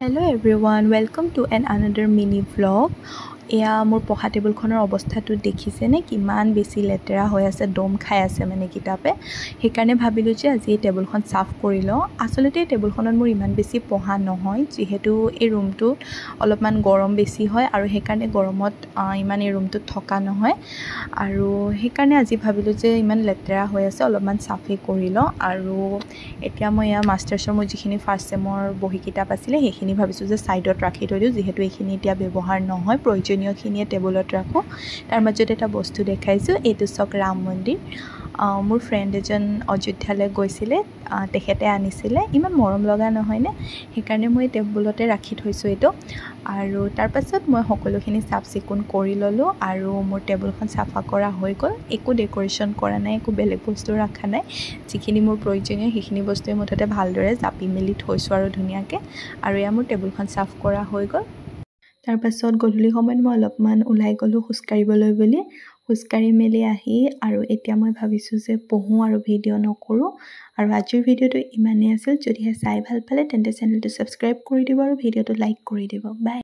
Hello everyone, welcome to another mini vlog. এয়া মোৰ পঢ়া টেবুলখনৰ অৱস্থাটো দেখিছেনে কিমান বেছি লেতেৰা হৈ আছে দম খাই আছে মানে কিতাপে সেইকাৰণে ভাবিলোঁ যে আজি এই টেবুলখন সাফ কৰি লওঁ আসলতে এই টেবুলখনত মোৰ ইমান বেছি পঢ়া নহয় যেহেতু এই ৰুমটো অলপমান গৰম বেছি হয় আৰু সেইকাৰণে গৰমত ইমান এই ৰুমটোত থকা নহয় আৰু সেইকাৰণে আজি ভাবিলোঁ যে ইমান লেতেৰা হৈ আছে অলপমান সাফে কৰি লওঁ আৰু এতিয়া মই এয়া মাষ্টাৰ্ছৰ মোৰ যিখিনি ফাৰ্ষ্ট ছেমৰ বহি কিতাপ আছিলে সেইখিনি ভাবিছোঁ যে সাইডত ৰাখি থৈ দিওঁ যেহেতু এইখিনি এতিয়া ব্যৱহাৰ নহয় প্ৰয়োজনীয়খিনিয়ে টেবুলত ৰাখোঁ তাৰ মাজত এটা বস্তু দেখাইছোঁ এইটো চক ৰাম মন্দিৰ মোৰ ফ্ৰেণ্ড এজন অযোধ্যালৈ গৈছিলে তেখেতে আনিছিলে ইমান মৰম লগা নহয়নে সেইকাৰণে মই টেবুলতে ৰাখি থৈছোঁ এইটো আৰু তাৰপাছত মই সকলোখিনি চাফ চিকুণ কৰি ল'লোঁ আৰু মোৰ টেবুলখন চাফা কৰা হৈ গ'ল একো ডেক'ৰেশ্যন কৰা নাই একো বেলেগ বস্তু ৰখা নাই যিখিনি মোৰ প্ৰয়োজনীয় সেইখিনি বস্তুৱে মুঠতে ভালদৰে জাপি মেলি থৈছোঁ আৰু ধুনীয়াকৈ আৰু এয়া মোৰ টেবুলখন চাফ কৰা হৈ গ'ল তাৰপাছত গধূলি সময়ত মই অলপমান ওলাই গ'লোঁ খোজকাঢ়িবলৈ বুলি খোজকাঢ়ি মেলি আহি আৰু এতিয়া মই ভাবিছোঁ যে পঢ়োঁ আৰু ভিডিঅ' নকৰোঁ আৰু আজিৰ ভিডিঅ'টো ইমানেই আছিল যদিহে চাই ভাল পালে তেন্তে চেনেলটো ছাবস্ক্ৰাইব কৰি দিব আৰু ভিডিঅ'টো লাইক কৰি দিব বাই